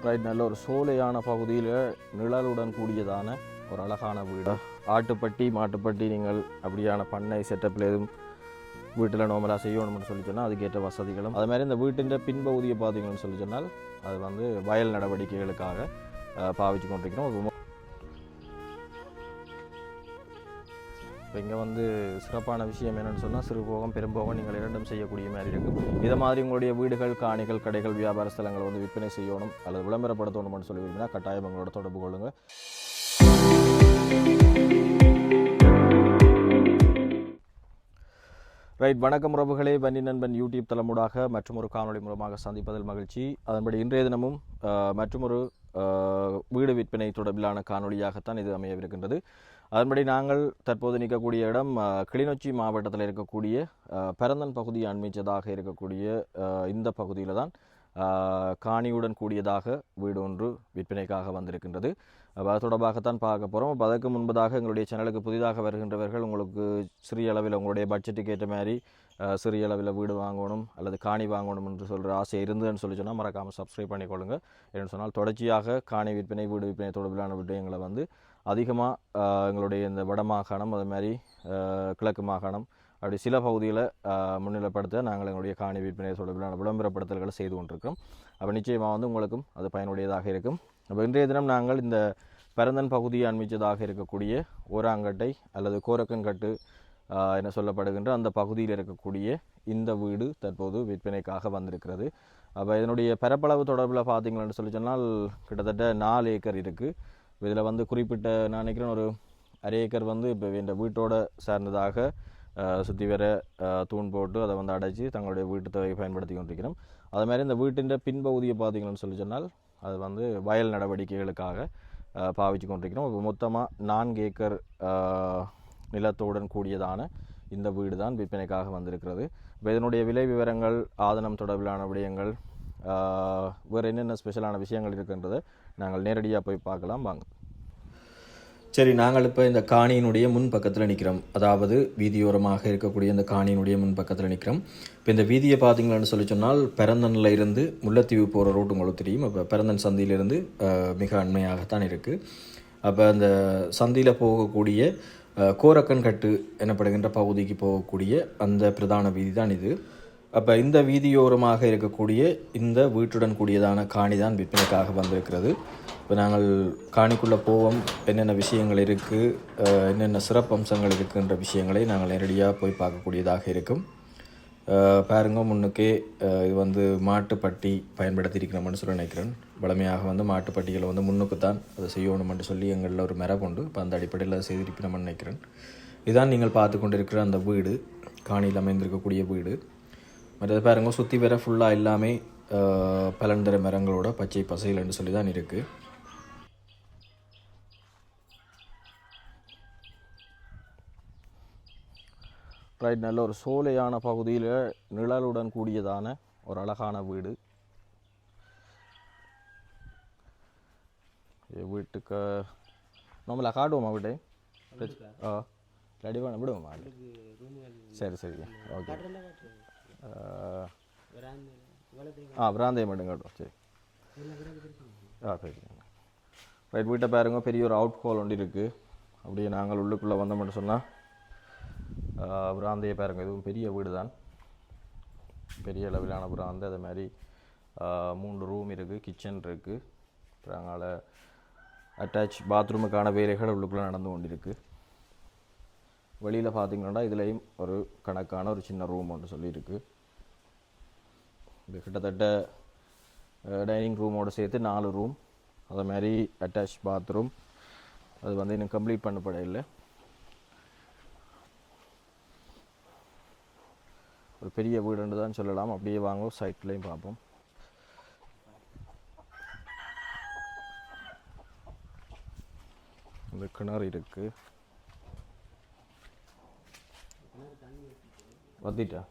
Right, நல்ல ஒரு சோலையான பகுதியில் நிழலுடன் கூடியதான ஒரு அழகான வீடு. ஆட்டுப்பட்டி மாட்டுப்பட்டி நீங்கள் அப்படியான பண்ணை செட்டப்பில் எதுவும் வீட்டில் நோமலாக செய்யணும்னு சொல்லி சொன்னால் அதுக்கேற்ற வசதிகளும் அது மாதிரி இந்த வீட்டின் பின்பகுதியை பார்த்தீங்கன்னு சொல்லி சொன்னால் அது வந்து வயல் நடவடிக்கைகளுக்காக பாவிச்சு கொண்டிருக்கிறோம். இப்போ இங்கே வந்து சிறப்பான விஷயம் என்னென்னு சொன்னால் சிறுபோகம் பெரும்போகம் நீங்கள் இரண்டும் செய்யக்கூடிய மாதிரி இருக்கும். இதை மாதிரி உங்களுடைய வீடுகள் காணிகள் கடைகள் வியாபார ஸ்தலங்களை வந்து விற்பனை செய்யணும் அல்லது விளம்பரப்படுத்தணும்னு சொல்லி விரும்பினா கட்டாயம் உங்களோட தொடர்பு கொள்ளுங்கள். ரைட், வணக்கம் உறவுகளே. வன்னி நண்பன் யூடியூப் தளமூடாக மற்றும் ஒரு காணொலி மூலமாக சந்திப்பதில் மகிழ்ச்சி. அதன்படி இன்றைய தினமும் மற்றொரு வீடு விற்பனை தொடர்பிலான காணொலியாகத்தான் இது அமையவிருக்கின்றது. அதன்படி நாங்கள் தற்போது நிற்கக்கூடிய இடம் கிளிநொச்சி மாவட்டத்தில் இருக்கக்கூடிய பரந்தன் பகுதி அண்மிச்சதாக இருக்கக்கூடிய இந்த பகுதியில் தான் காணியுடன் கூடியதாக வீடு ஒன்று விற்பனைக்காக வந்திருக்கின்றது. அது தொடர்பாகத்தான் பார்க்க போகிறோம். அதற்கு முன்பதாக எங்களுடைய சேனலுக்கு புதிதாக வருகின்றவர்கள் உங்களுக்கு சிறிய அளவில் உங்களுடைய பட்ஜெட்டுக்கு ஏற்ற மாதிரி சிறிய அளவில் வீடு வாங்கணும் அல்லது காணி வாங்கணும் என்று சொல்கிற ஆசை இருந்ததுன்னு சொல்லி சொன்னால் மறக்காமல் சப்ஸ்கிரைப் பண்ணிக்கொள்ளுங்கள். என்று சொன்னால் தொடர்ச்சியாக காணி விற்பனை வீடு விற்பனை தொடர்பிலான விடயங்களை வந்து அதிகமாக எங்களுடைய இந்த வட மாகாணம் அது மாதிரி கிழக்கு மாகாணம் அப்படி சில பகுதியில் முன்னிலைப்படுத்த நாங்கள் எங்களுடைய காணி விற்பனை தொடர்பிலான விளம்பரப்படுத்தல்களை செய்து கொண்டிருக்கிறோம். அப்போ நிச்சயமாக வந்து உங்களுக்கும் அது பயனுடையதாக இருக்கும். அப்போ இன்றைய தினம் நாங்கள் இந்த பரந்தன் பகுதியை அண்மிச்சதாக இருக்கக்கூடிய ஓராங்கட்டை அல்லது கோரக்கன்கட்டு என சொல்லப்படுகின்ற அந்த பகுதியில் இருக்கக்கூடிய இந்த வீடு தற்போது விற்பனைக்காக வந்திருக்கிறது. அப்போ இதனுடைய பரப்பளவு தொடர்பில் பார்த்தீங்கன்னு சொல்லி சொன்னால் கிட்டத்தட்ட 4 ஏக்கர் இருக்குது. இதில் வந்து குறிப்பிட்ட நான் நினைக்கிறேன் ஒரு அரை ஏக்கர் வந்து இப்போ இந்த வீட்டோட சார்ந்ததாக சுற்றி வர தூண் போட்டு அதை வந்து அடைச்சி தங்களுடைய வீட்டு தேவையை பயன்படுத்தி கொண்டிருக்கிறோம். அது மாதிரி இந்த வீட்டின் பின்பகுதியை பார்த்தீங்கன்னு சொல்லி சொன்னால் அது வந்து வயல் நடவடிக்கைகளுக்காக பாவிச்சு கொண்டிருக்கிறோம். இப்போ மொத்தமாக 4 ஏக்கர் நிலத்துடன் கூடியதான இந்த வீடு தான் விற்பனைக்காக வந்திருக்கிறது. இப்போ இதனுடைய விலை விவரங்கள் ஆதனம் தொடர்பிலான விடயங்கள் வேறு என்னென்ன ஸ்பெஷலான விஷயங்கள் இருக்குன்றதை நாங்கள் நேரடியாக போய் பார்க்கலாம் வாங்க. சரி, நாங்கள் இப்போ இந்த காணியினுடைய முன் பக்கத்தில் நிற்கிறோம். அதாவது வீதியோரமாக இருக்கக்கூடிய இந்த காணியினுடைய முன் பக்கத்தில் நிற்கிறோம். இப்போ இந்த வீதியை பார்த்தீங்களான்னு சொல்லி சொன்னால் பரந்தனில் இருந்து முல்லைத்தீவு போகிற ரூட் உங்களுக்கு தெரியும். அப்போ பரந்தன் சந்தியிலிருந்து மிக அண்மையாகத்தான் இருக்குது. அப்போ அந்த சந்தியில் போகக்கூடிய கோரக்கன்கட்டு எனப்படுகின்ற பகுதிக்கு போகக்கூடிய அந்த பிரதான வீதி தான் இது. அப்போ இந்த வீதியோரமாக இருக்கக்கூடிய இந்த வீட்டுடன் கூடியதான காணி தான் விற்பனைக்காக வந்திருக்கிறது. இப்போ நாங்கள் காணிக்குள்ளே போவோம், என்னென்ன விஷயங்கள் இருக்குது, என்னென்ன சிறப்பம்சங்கள் இருக்குன்ற விஷயங்களை நாங்கள் நேரடியாக போய் பார்க்கக்கூடியதாக இருக்கும். பாருங்க, முன்னுக்கே இது வந்து மாட்டுப்பட்டி பயன்படுத்தியிருக்கிறோம்னு சொல்லி நினைக்கிறேன். வளமையாக வந்து மாட்டுப்பட்டிகளை வந்து முன்னுக்கு தான் அதை செய்யணும்னு சொல்லி எங்களில் ஒரு மெரபுண்டு. இப்போ அந்த அடிப்படையில் அதை செய்திருப்பினோம்னு நினைக்கிறேன். இதுதான் நீங்கள் பார்த்து கொண்டிருக்கிற அந்த வீடு, காணியில் அமைந்திருக்கக்கூடிய வீடு. மற்றது பாருங்க, சுற்றி வர ஃபுல்லாக எல்லாமே பலன்தர மரங்களோட பச்சை பசையில்னு சொல்லி தான் இருக்குது. ரைட், நல்ல ஒரு சோலையான பகுதியில் நிழலுடன் கூடியதான ஒரு அழகான வீடு. வீட்டுக்கு நம்மள காட்டுவோமா வீட்டை? ரெடி பண்ண விடுவோமா? சரி சரி, ஓகே. பிராந்தையம் மட்டும் காட்டுவோம். சரி சரி. ரைட், வீட்டை பாருங்க, பெரிய ஒரு அவுட் ஹால் ஒன்று இருக்குது. அப்படியே நாங்கள் உள்ளுக்குள்ளே வந்தோம்னு சொன்னால் பிராந்தையை பாருங்கள். இதுவும் பெரிய வீடு தான், பெரிய அளவிலான பிராந்தை. அது மாதிரி 3 ரூம் இருக்குது, கிச்சன் இருக்குது. அப்புறம் அதனால் அட்டாச் பாத்ரூமுக்கான வேலைகள் உள்ளுக்குள்ளே நடந்து கொண்டிருக்கு. வெளியில் பார்த்தீங்கன்னா இதுலேயும் ஒரு கணக்கான ஒரு சின்ன ரூம் ஒன்று சொல்லியிருக்கு. இது கிட்டத்தட்ட டைனிங் ரூமோடு சேர்த்து 4 ரூம். அது மாதிரி அட்டாச் பாத்ரூம். அது வந்து இன்னும் கம்ப்ளீட் பண்ணப்பட இல்லை. ஒரு பெரிய வீடுன்னு தான் சொல்லலாம். அப்படியே வாங்க சைட்லேயும் பார்ப்போம். இந்த கிணறு இருக்குது. வந்துட்டா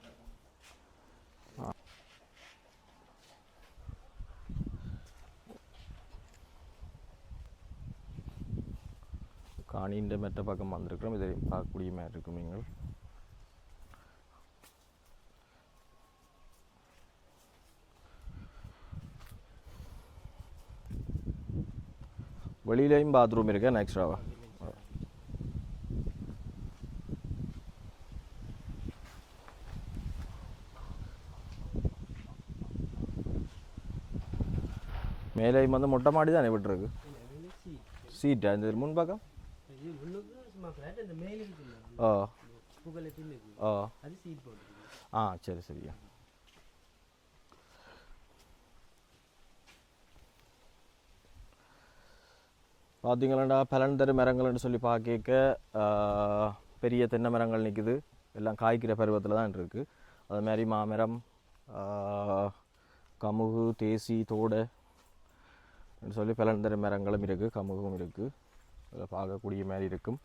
காணின்ற மெட்ட பக்கம் வந்திருக்கிறோம். இதை பார்க்கக்கூடிய மாதிரி இருக்கும். நீங்கள் வெளியிலையும் பாத்ரூம் இருக்கேன் எக்ஸ்ட்ராவா? மேலேயும் வந்து மொட்டை மாடி தானே விட்டுருக்கு? சீட்டு அந்த முன்பக்கம்? ஓ ஓ ஆ சரி சரியா. பார்த்தீங்களாண்டா பலன்தரு மரங்கள்னு சொல்லி பார்க்க பெரிய தென்னை மரங்கள் நிற்குது. எல்லாம் காய்க்கிற பருவத்தில் தான் இருக்குது. அது மாதிரி மாமரம், கமுகு, தேசி, தோடை சொல்லி பலன்தரு மரங்களும் இருக்குது, கமுகும் இருக்குது. அதில் பார்க்கக்கூடிய மாதிரி இருக்கும்.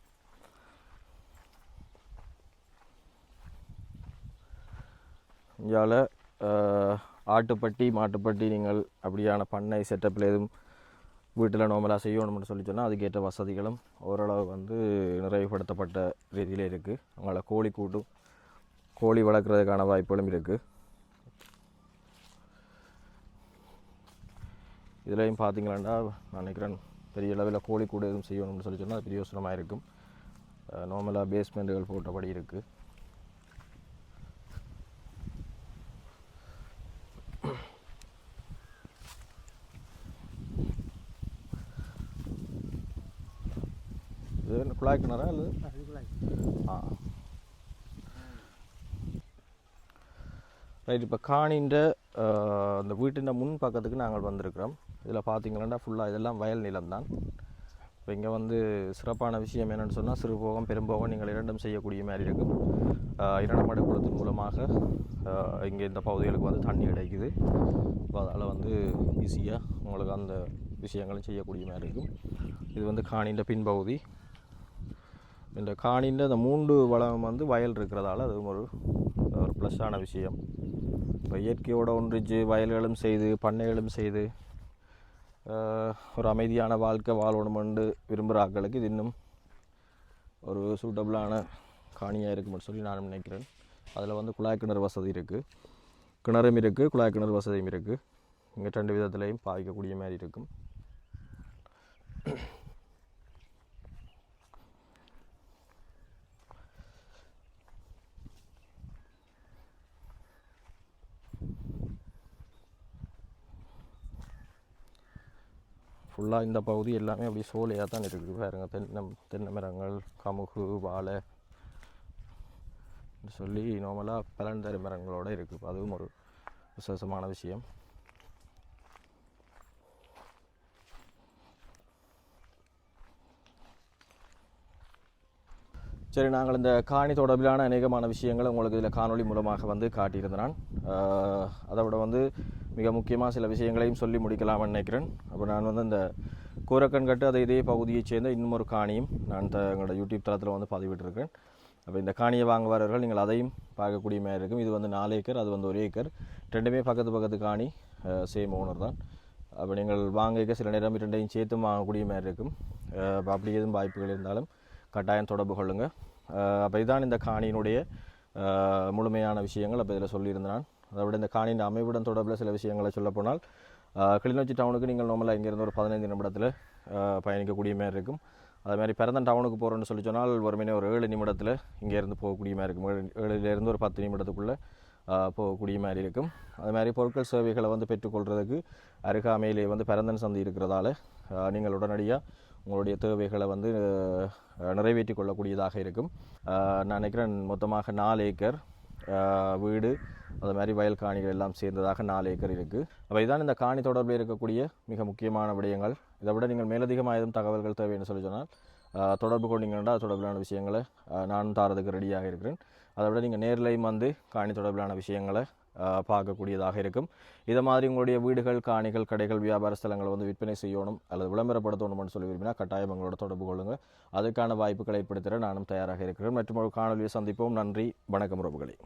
இந்தியாவில் ஆட்டுப்பட்டி, மாட்டுப்பட்டி நீங்கள் அப்படியான பண்ணை செட்டப்பில் எதுவும் வீட்டில் நார்மலாக செய்யணும்னு சொல்லி சொன்னால் அதுக்கேற்ற வசதிகளும் ஓரளவு வந்து நிறைவுபடுத்தப்பட்ட ரீதியில் இருக்குது. அவங்கள கோழி வளர்க்குறதுக்கான வாய்ப்புகளும் இருக்குது. இதுலேயும் பார்த்தீங்களாண்டா நான் நினைக்கிறேன் பெரிய அளவில் கோழிக்கூடு எதுவும் செய்யணும்னு சொல்லி சொன்னால் அது பிரயோசனமாக இருக்கும். நார்மலாக பேஸ்மெண்ட்டுகள் போட்டபடி இருக்குது. இது குழாய் கிணறா இல்லை? ஆ ரைட். இப்போ காணின்ற அந்த வீட்டின் முன் பக்கத்துக்கு நாங்கள் வந்திருக்கிறோம். இதில் பார்த்தீங்கன்னா ஃபுல்லாக இதெல்லாம் வயல் நிலம்தான். இப்போ இங்கே வந்து சிறப்பான விஷயம் என்னென்னு சொன்னால் சிறுபோகம் பெரும்போகம் நீங்கள் இரண்டும் செய்யக்கூடிய மாதிரி இருக்கும். இரண்டாம் அடுக்குளத்தின் மூலமாக இங்கே இந்த பகுதிகளுக்கு வந்து தண்ணி கிடைக்குது. இப்போ அதால் வந்து ஈஸியாக உங்களுக்கு அந்த விஷயங்களும் செய்யக்கூடிய மாதிரி இருக்கும். இது வந்து காணின்ற பின்பகுதி. இந்த காணின்ற அந்த 3 வளம் வந்து வயல் இருக்கிறதால அது ஒரு ப்ளஸ்ஸான விஷயம். இப்போ இயற்கையோடு ஒன்றிச்சு வயல்களும் செய்து பண்ணைகளும் செய்து ஒரு அமைதியான வாழ்க்கை வாழணுமென்று விரும்புகிற ஆட்களுக்கு இது இன்னும் ஒரு சூட்டபிளான காணியாக இருக்குமென்னு சொல்லி நான் நினைக்கிறேன். அதில் வந்து குழாய் கிணறு வசதி இருக்குது, கிணறும் இருக்குது, குழாய் கிணறு வசதியும் இருக்குது. இங்கே 2 விதத்துலேயும் பாதிக்கக்கூடிய மாதிரி இருக்கும். ஃபுல்லாக இந்த பகுதி எல்லாமே அப்படி சோலையாக தான் இருக்குது. பாருங்க, தென்னை மரங்கள், கமுகு, வாழை சொல்லி நார்மலாக பலன்தரு மரங்களோடு இருக்குது. அதுவும் ஒரு விசேஷமான விஷயம். சரி, நாங்கள் இந்த காணி தொடர்பிலான அநேகமான விஷயங்களை உங்களுக்கு இதில் காணொலி மூலமாக வந்து காட்டியிருந்தேன். அதை விட வந்து மிக முக்கியமாக சில விஷயங்களையும் சொல்லி முடிக்கலாம்னு நினைக்கிறேன். அப்போ நான் வந்து இந்த கூரக்கண்கட்டு அதை இதே பகுதியைச் சேர்ந்த இன்னொரு காணியும் நான் எங்களோட யூடியூப் தளத்தில் வந்து பதிவிட்டிருக்கேன். அப்போ இந்த காணியை வாங்குவார்கள் நீங்கள் அதையும் பார்க்கக்கூடிய மாதிரி இருக்கும். இது வந்து 4 ஏக்கர், அது வந்து 1 ஏக்கர், ரெண்டுமே பக்கத்து காணி, சேம் ஓனர் தான். அப்போ நீங்கள் வாங்க சில நேரம் 2ஐயும் சேர்த்து வாங்கக்கூடிய மாதிரி இருக்கும். அப்போ அப்படி எதுவும் வாய்ப்புகள் இருந்தாலும் கட்டாயம் தொடர்பு கொள்ளுங்கள். அப்போ இதுதான் இந்த காணியினுடைய முழுமையான விஷயங்கள். அப்போ இதில் சொல்லியிருந்தேன். அதை விட இந்த காணியின் அமைவுடன் தொடர்பில் சில விஷயங்களை சொல்லப்போனால் கிளிநொச்சி டவுனுக்கு நீங்கள் நார்மலாக இங்கேருந்து ஒரு 15 நிமிடத்தில் பயணிக்கக்கூடிய மாதிரி இருக்கும். அதுமாதிரி பிறந்தன் டவுனுக்கு போகிறோன்னு சொல்லி சொன்னால் ஒரு 7 நிமிடத்தில் இங்கேருந்து போகக்கூடிய மாதிரி இருக்கும். 7லேருந்து ஒரு 10 நிமிடத்துக்குள்ளே போகக்கூடிய மாதிரி இருக்கும். அது மாதிரி பொருட்கள் சேவைகளை வந்து பெற்றுக்கொள்கிறதுக்கு அருகாமையிலே வந்து பிறந்தன் சந்தை இருக்கிறதால நீங்கள் உடனடியாக உங்களுடைய தேவைகளை வந்து நிறைவேற்றி கொள்ளக்கூடியதாக இருக்கும். நான் நினைக்கிறேன் மொத்தமாக 4 ஏக்கர் வீடு, அது மாதிரி வயல் காணிகள் எல்லாம் சேர்ந்ததாக 4 ஏக்கர் இருக்குது. அப்போ இதுதான் இந்த காணி தொடர்பில் இருக்கக்கூடிய மிக முக்கியமான விடயங்கள். இதை விட நீங்கள் மேலதிகமாக எதுவும் தகவல்கள் தேவைன்னு சொல்லி சொன்னால் தொடர்பு கொண்டீங்கன்னா தொடர்பிலான விஷயங்களை நானும் தாரதுக்கு ரெடியாக இருக்கிறேன். அதை விட நீங்கள் நேர்லையும் வந்து காணி தொடர்பிலான விஷயங்களை பார்க்கக்கூடியதாக இருக்கும். இதை மாதிரி உங்களுடைய வீடுகள், காணிகள், கடைகள், வியாபார ஸ்தலங்களை வந்து விற்பனை செய்யணும் அல்லது விளம்பரப்படுத்தணும்னு சொல்லி விரும்பினா கட்டாயம் எங்களோட தொடர்பு கொள்ளுங்கள். அதுக்கான வாய்ப்புகளை ஏற்படுத்த நானும் தயாராக இருக்கிறேன். மற்றும் ஒரு காணொலியை சந்திப்போம். நன்றி, வணக்கம் உறவுகளே.